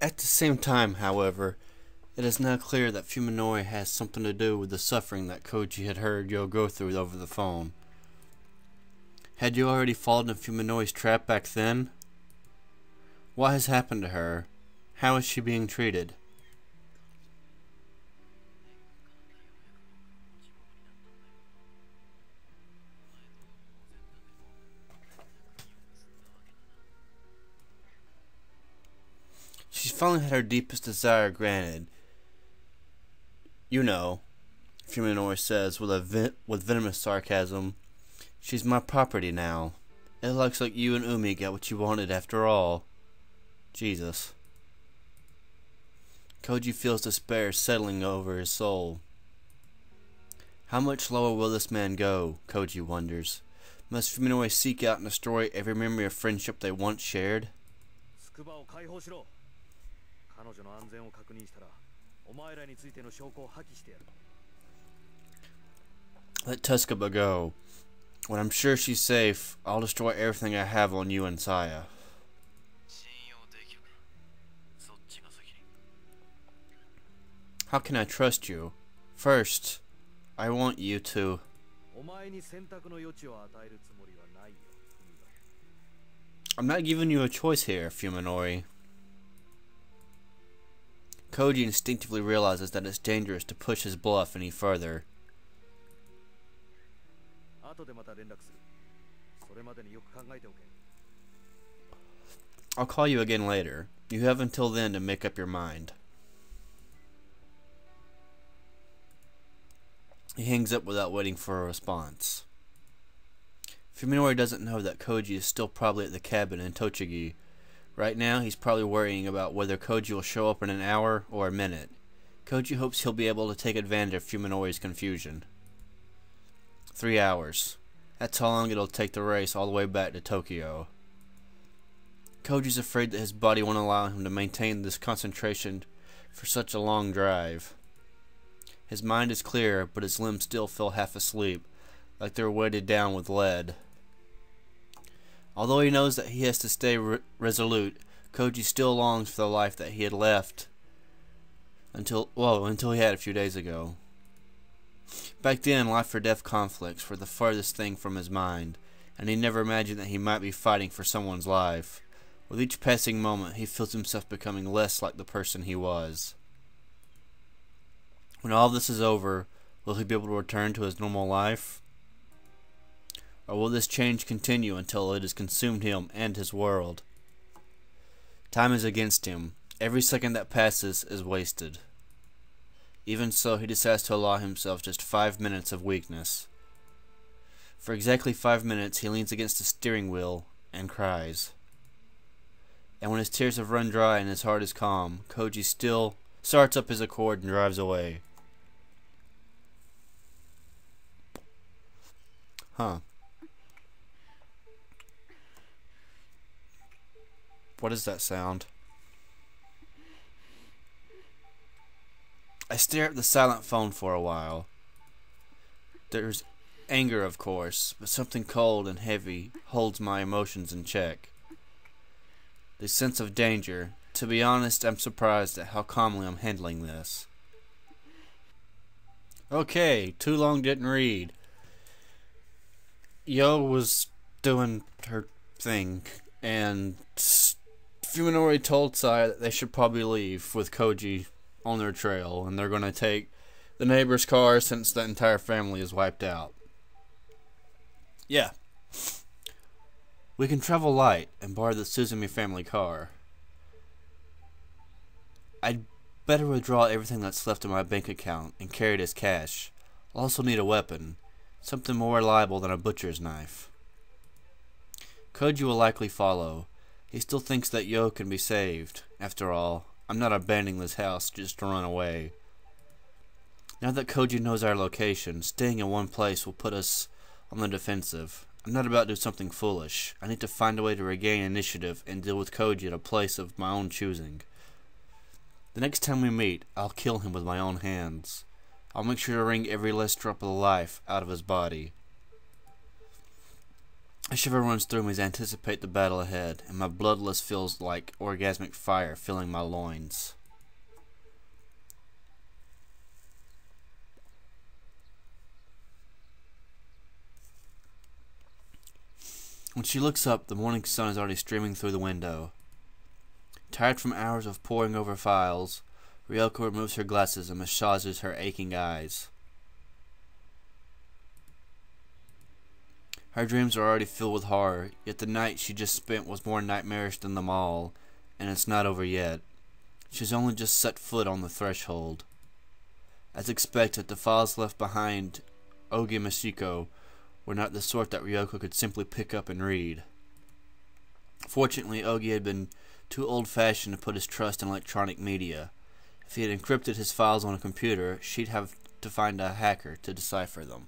At the same time, however, it is now clear that Fuminori has something to do with the suffering that Koji had heard Yo go through over the phone. Had Yo already fallen in Fuminori's trap back then? What has happened to her? How is she being treated? She's finally had her deepest desire granted. You know, Fuminori says with venomous sarcasm, she's my property now. It looks like you and Umi got what you wanted after all. Jesus. Koji feels despair settling over his soul. How much lower will this man go? Koji wonders. Must Fuminori seek out and destroy every memory of friendship they once shared? Let Tsukuba go. When I'm sure she's safe, I'll destroy everything I have on you and Saya. How can I trust you? First, I want you to... I'm not giving you a choice here, Fuminori. Koji instinctively realizes that it's dangerous to push his bluff any further. I'll call you again later. You have until then to make up your mind. He hangs up without waiting for a response. Fuminori doesn't know that Koji is still probably at the cabin in Tochigi. Right now, he's probably worrying about whether Koji will show up in an hour or a minute. Koji hopes he'll be able to take advantage of Fuminori's confusion. 3 hours. That's how long it'll take to race all the way back to Tokyo. Koji's afraid that his body won't allow him to maintain this concentration for such a long drive. His mind is clear, but his limbs still feel half asleep, like they're weighted down with lead. Although he knows that he has to stay resolute, Koji still longs for the life that he had left until he had a few days ago. Back then, life or death conflicts were the farthest thing from his mind, and he never imagined that he might be fighting for someone's life. With each passing moment, he feels himself becoming less like the person he was. When all this is over, will he be able to return to his normal life? Or will this change continue until it has consumed him and his world? Time is against him. Every second that passes is wasted. Even so, he decides to allow himself just 5 minutes of weakness. For exactly 5 minutes, he leans against the steering wheel and cries. And when his tears have run dry and his heart is calm, Koji still starts up his accord and drives away. Huh. What is that sound? I stare at the silent phone for a while. There's anger, of course, but something cold and heavy holds my emotions in check. The sense of danger. To be honest, I'm surprised at how calmly I'm handling this. Okay, too long didn't read. Yo was doing her thing, and Fuminori told Saya that they should probably leave with Koji on their trail, and they're going to take the neighbor's car since the entire family is wiped out. Yeah. We can travel light and borrow the Suzumi family car. I'd better withdraw everything that's left in my bank account and carry it as cash. I'll also need a weapon. Something more reliable than a butcher's knife. Koji will likely follow. He still thinks that Yo can be saved. After all, I'm not abandoning this house just to run away. Now that Koji knows our location, staying in one place will put us on the defensive. I'm not about to do something foolish. I need to find a way to regain initiative and deal with Koji at a place of my own choosing. The next time we meet, I'll kill him with my own hands. I'll make sure to wring every last drop of life out of his body. A shiver runs through me as I anticipate the battle ahead, and my bloodlust feels like orgasmic fire filling my loins. When she looks up, the morning sun is already streaming through the window. Tired from hours of poring over files, Ryoko removes her glasses and massages her aching eyes. Her dreams are already filled with horror, yet the night she just spent was more nightmarish than them all, and it's not over yet. She's only just set foot on the threshold. As expected, the files left behind Ogi Mashiko were not the sort that Ryoko could simply pick up and read. Fortunately, Ogi had been too old-fashioned to put his trust in electronic media. If he had encrypted his files on a computer, she'd have to find a hacker to decipher them.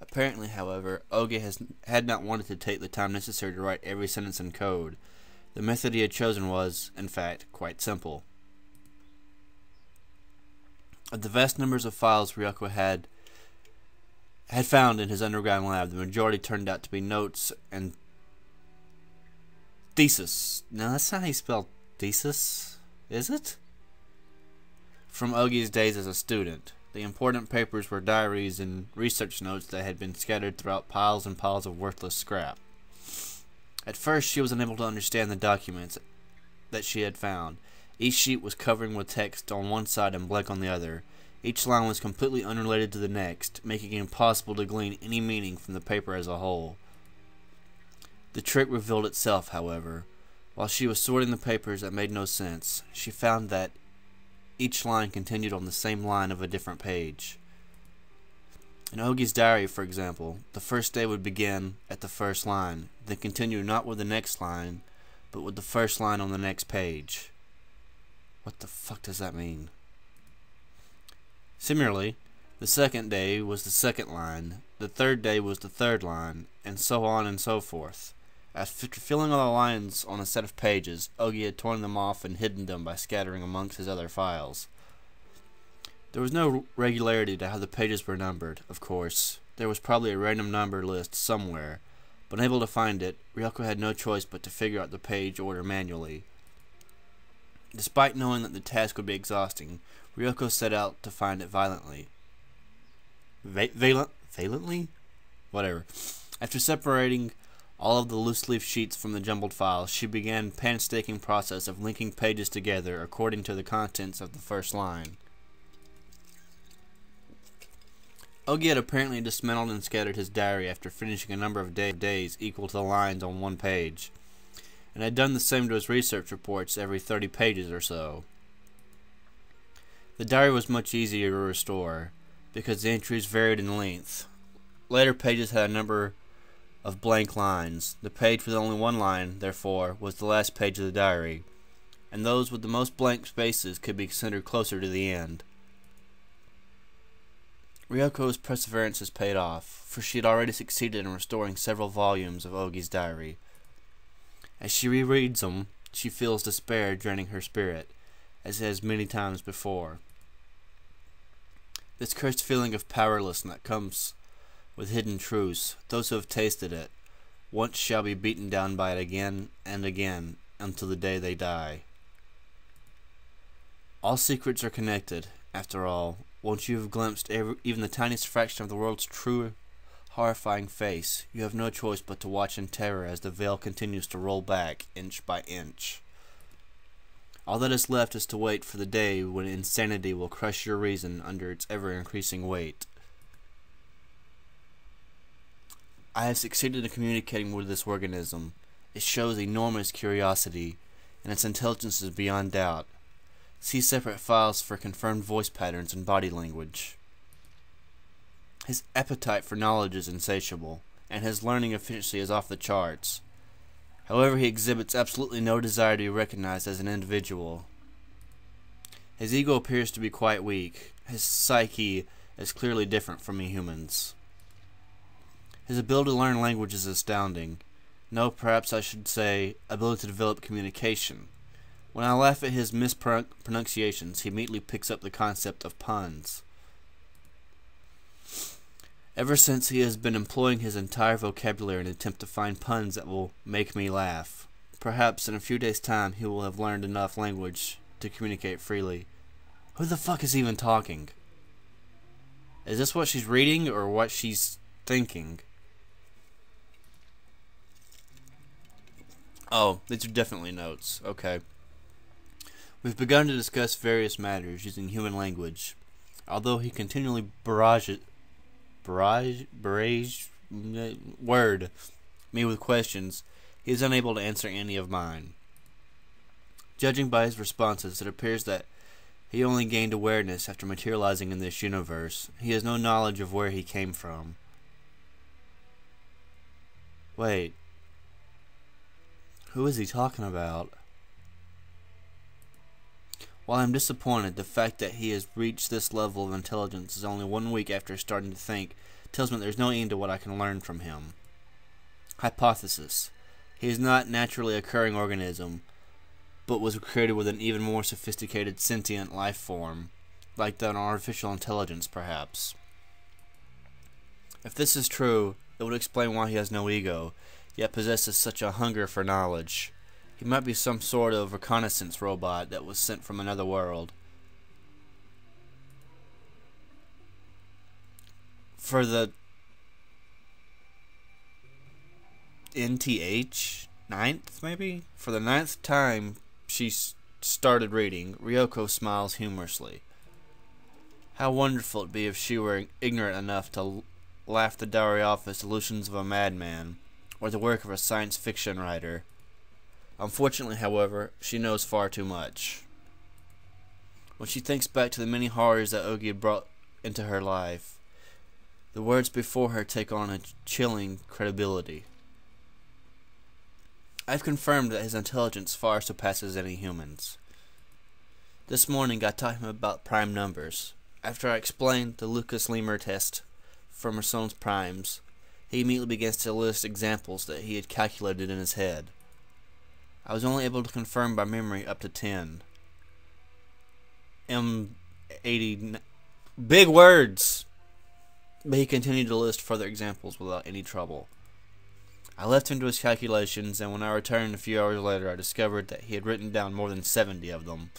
Apparently, however, Ogi had not wanted to take the time necessary to write every sentence in code. The method he had chosen was, in fact, quite simple. Of the vast numbers of files Ryoko had found in his underground lab, the majority turned out to be notes and thesis. No, that's not how you spell thesis, is it? From Ogi's days as a student. The important papers were diaries and research notes that had been scattered throughout piles and piles of worthless scrap. At first, she was unable to understand the documents that she had found. Each sheet was covering with text on one side and blank on the other. Each line was completely unrelated to the next, making it impossible to glean any meaning from the paper as a whole. The trick revealed itself, however. While she was sorting the papers that made no sense, she found that each line continued on the same line of a different page. In Ogi's diary, for example, the first day would begin at the first line, then continue not with the next line, but with the first line on the next page. What the fuck does that mean? Similarly, the second day was the second line, the third day was the third line, and so on and so forth. After filling all the lines on a set of pages, Ogi had torn them off and hidden them by scattering amongst his other files. There was no regularity to how the pages were numbered, of course. There was probably a random number list somewhere, but unable to find it, Ryoko had no choice but to figure out the page order manually. Despite knowing that the task would be exhausting, Ryoko set out to find it violently. Violently? Whatever. After separating all of the loose-leaf sheets from the jumbled files, she began the painstaking process of linking pages together according to the contents of the first line. Ogi had apparently dismantled and scattered his diary after finishing a number of days equal to the lines on one page, and had done the same to his research reports every 30 pages or so. The diary was much easier to restore, because the entries varied in length. Later pages had a number of blank lines. The page with only one line, therefore, was the last page of the diary, and those with the most blank spaces could be considered closer to the end. Ryoko's perseverance has paid off, for she had already succeeded in restoring several volumes of Ogi's diary. As she rereads them, she feels despair draining her spirit, as it has many times before. This cursed feeling of powerlessness that comes with hidden truths, those who have tasted it, once shall be beaten down by it again and again, until the day they die. All secrets are connected, after all. Once you have glimpsed even the tiniest fraction of the world's true, horrifying face, you have no choice but to watch in terror as the veil continues to roll back, inch by inch. All that is left is to wait for the day when insanity will crush your reason under its ever-increasing weight. I have succeeded in communicating with this organism. It shows enormous curiosity, and its intelligence is beyond doubt. See separate files for confirmed voice patterns and body language. His appetite for knowledge is insatiable, and his learning efficiency is off the charts. However, he exhibits absolutely no desire to be recognized as an individual. His ego appears to be quite weak. His psyche is clearly different from a human's. His ability to learn language is astounding. No, perhaps I should say, ability to develop communication. When I laugh at his mispronunciations, he immediately picks up the concept of puns. Ever since, he has been employing his entire vocabulary in an attempt to find puns that will make me laugh. Perhaps in a few days' time he will have learned enough language to communicate freely. Who the fuck is even talking? Is this what she's reading or what she's thinking? Oh, these are definitely notes. Okay. We've begun to discuss various matters using human language. Although he continually barrages me with questions, he is unable to answer any of mine. Judging by his responses, it appears that he only gained awareness after materializing in this universe. He has no knowledge of where he came from. Wait. Who is he talking about? While I'm disappointed, the fact that he has reached this level of intelligence is only 1 week after starting to think tells me there's no end to what I can learn from him. Hypothesis. He is not naturally occurring organism, but was created with an even more sophisticated sentient life form, like an artificial intelligence, perhaps. If this is true, it would explain why he has no ego, yet possesses such a hunger for knowledge. He might be some sort of reconnaissance robot that was sent from another world. For the NTH? 9th, maybe? For the 9th time she started reading, Ryoko smiles humorously. How wonderful it'd be if she were ignorant enough to laugh the dowry off as delusions of a madman, or the work of a science fiction writer. Unfortunately, however, she knows far too much. When she thinks back to the many horrors that Ogi had brought into her life, the words before her take on a chilling credibility. I've confirmed that his intelligence far surpasses any human's. This morning I taught him about prime numbers. After I explained the Lucas-Lemur test for Mersonne's primes, he immediately begins to list examples that he had calculated in his head. I was only able to confirm by memory up to 10. M80... Big words! But he continued to list further examples without any trouble. I left him to his calculations, and when I returned a few hours later, I discovered that he had written down more than 70 of them.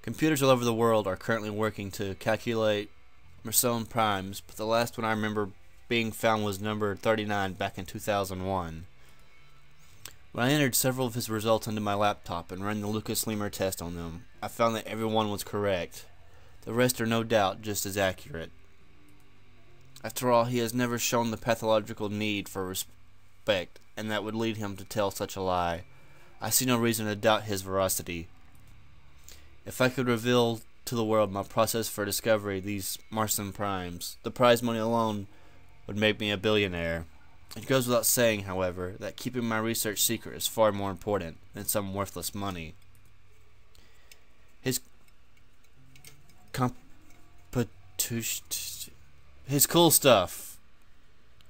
Computers all over the world are currently working to calculate Mersonne primes, but the last one I remember being found was number 39 back in 2001. When I entered several of his results into my laptop and ran the Lucas-Lemur test on them, I found that every one was correct. The rest are no doubt just as accurate. After all, he has never shown the pathological need for respect, and that would lead him to tell such a lie. I see no reason to doubt his veracity. If I could reveal to the world my process for discovery these Mersonne primes, the prize money alone would make me a billionaire. It goes without saying, however, that keeping my research secret is far more important than some worthless money. His cool stuff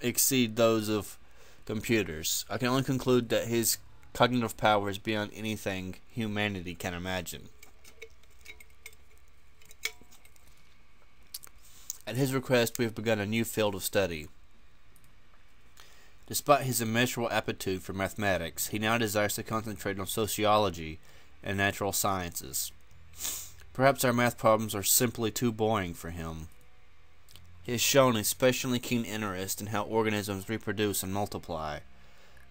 exceed those of computers. I can only conclude that his cognitive power is beyond anything humanity can imagine. At his request, we have begun a new field of study. Despite his immeasurable aptitude for mathematics, he now desires to concentrate on sociology and natural sciences. Perhaps our math problems are simply too boring for him. He has shown a especially keen interest in how organisms reproduce and multiply.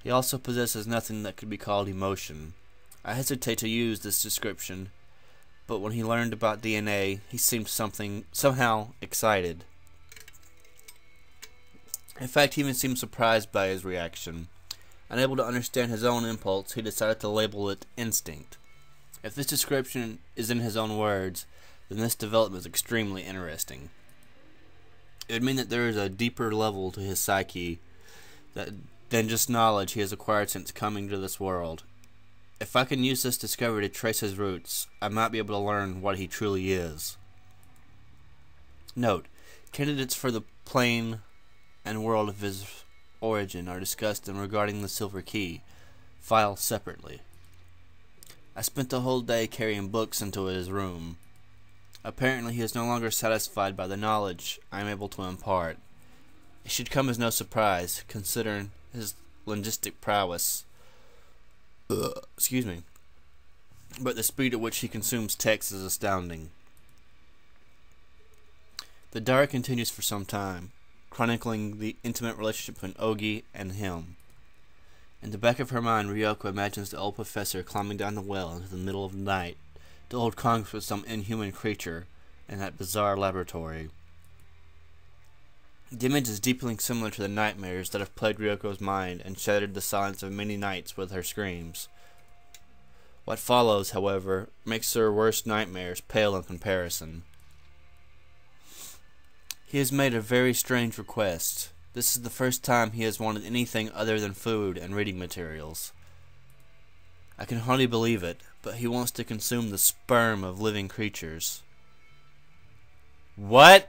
He also possesses nothing that could be called emotion. I hesitate to use this description, but when he learned about DNA, he seemed somehow excited. In fact, he even seemed surprised by his reaction. Unable to understand his own impulse, he decided to label it instinct. If this description is in his own words, then this development is extremely interesting. It would mean that there is a deeper level to his psyche than just knowledge he has acquired since coming to this world. If I can use this discovery to trace his roots, I might be able to learn what he truly is. Note: candidates for the plane and world of his origin are discussed in Regarding the Silver Key, filed separately. I spent the whole day carrying books into his room. Apparently he is no longer satisfied by the knowledge I am able to impart. It should come as no surprise, considering his linguistic prowess. Excuse me. But the speed at which he consumes text is astounding. The diary continues for some time, chronicling the intimate relationship between Ogi and him. In the back of her mind, Ryoko imagines the old professor climbing down the well into the middle of the night to hold congress with some inhuman creature in that bizarre laboratory. The image is deeply similar to the nightmares that have plagued Ryoko's mind and shattered the silence of many nights with her screams. What follows, however, makes her worst nightmares pale in comparison. He has made a very strange request. This is the first time he has wanted anything other than food and reading materials. I can hardly believe it, but he wants to consume the sperm of living creatures. What?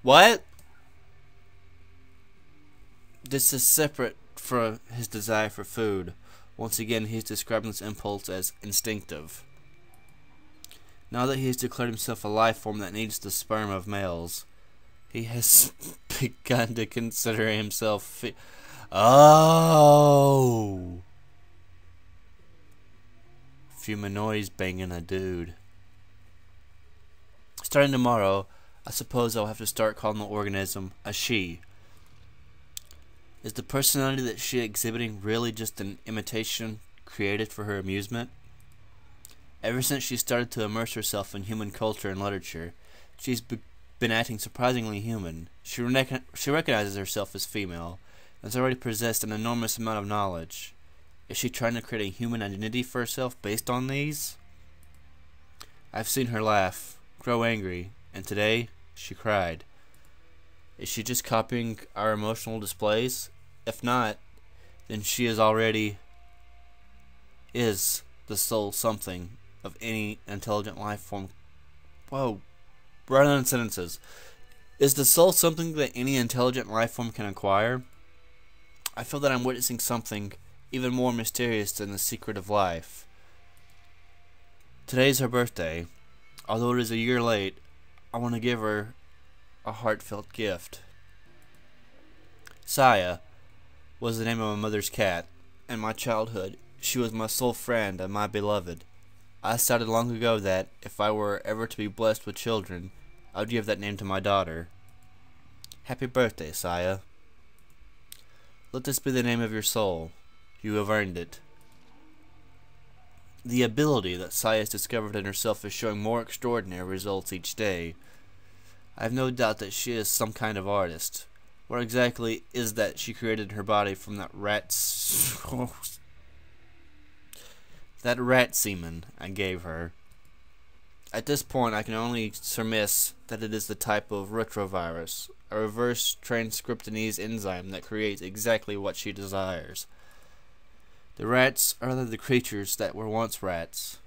What? This is separate from his desire for food. Once again, he's describing this impulse as instinctive. Now that he has declared himself a life form that needs the sperm of males, he has begun to consider himself Humanoids banging a dude. Starting tomorrow, I suppose I'll have to start calling the organism a she. Is the personality that she exhibiting really just an imitation created for her amusement? Ever since she started to immerse herself in human culture and literature, she's been acting surprisingly human. She recognizes herself as female, and has already possessed an enormous amount of knowledge. Is she trying to create a human identity for herself based on these? I've seen her laugh, grow angry, and today, she cried. Is she just copying our emotional displays? If not, then she is already the soul something of any intelligent life form. Whoa, run on sentences. Is the soul something that any intelligent life form can acquire? I feel that I'm witnessing something even more mysterious than the secret of life. Today is her birthday. Although it is a year late, I want to give her a heartfelt gift. Saya was the name of my mother's cat. In my childhood, she was my sole friend and my beloved. I decided long ago that, if I were ever to be blessed with children, I would give that name to my daughter. Happy birthday, Saya. Let this be the name of your soul. You have earned it. The ability that Saya has discovered in herself is showing more extraordinary results each day. I have no doubt that she is some kind of artist. What exactly is that she created in her body from that rat semen I gave her? At this point, I can only surmise that it is the type of retrovirus, a reverse transcriptase enzyme that creates exactly what she desires. The rats are the creatures that were once rats,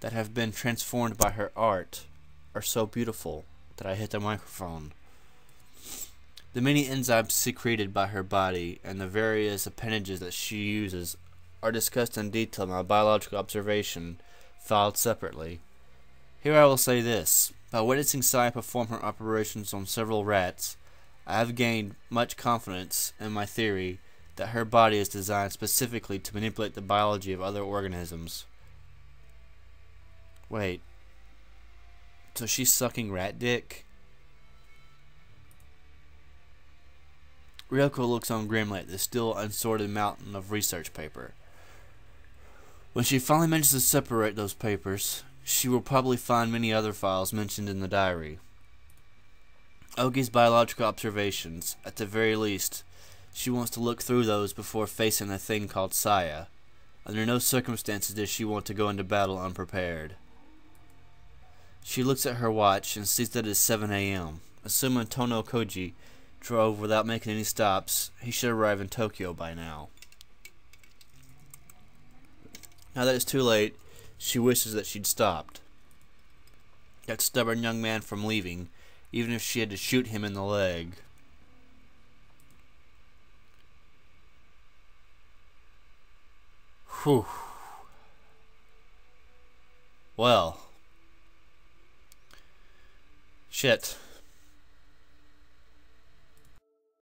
that have been transformed by her art, are so beautiful that I hit the microphone. The many enzymes secreted by her body and the various appendages that she uses are discussed in detail in my biological observation, filed separately. Here I will say this: by witnessing Saya perform her operations on several rats, I have gained much confidence in my theory that her body is designed specifically to manipulate the biology of other organisms. Wait, so she's sucking rat dick? Ryoko looks on grimly at the still unsorted mountain of research paper. When she finally manages to separate those papers, she will probably find many other files mentioned in the diary. Ogi's biological observations, at the very least. She wants to look through those before facing the thing called Saya. Under no circumstances does she want to go into battle unprepared. She looks at her watch and sees that it is 7 a.m. Assuming Tono Koji drove without making any stops, he should arrive in Tokyo by now. Now that it's too late, she wishes that she'd stopped. That stubborn young man from leaving, even if she had to shoot him in the leg. Whew. Well, Shit.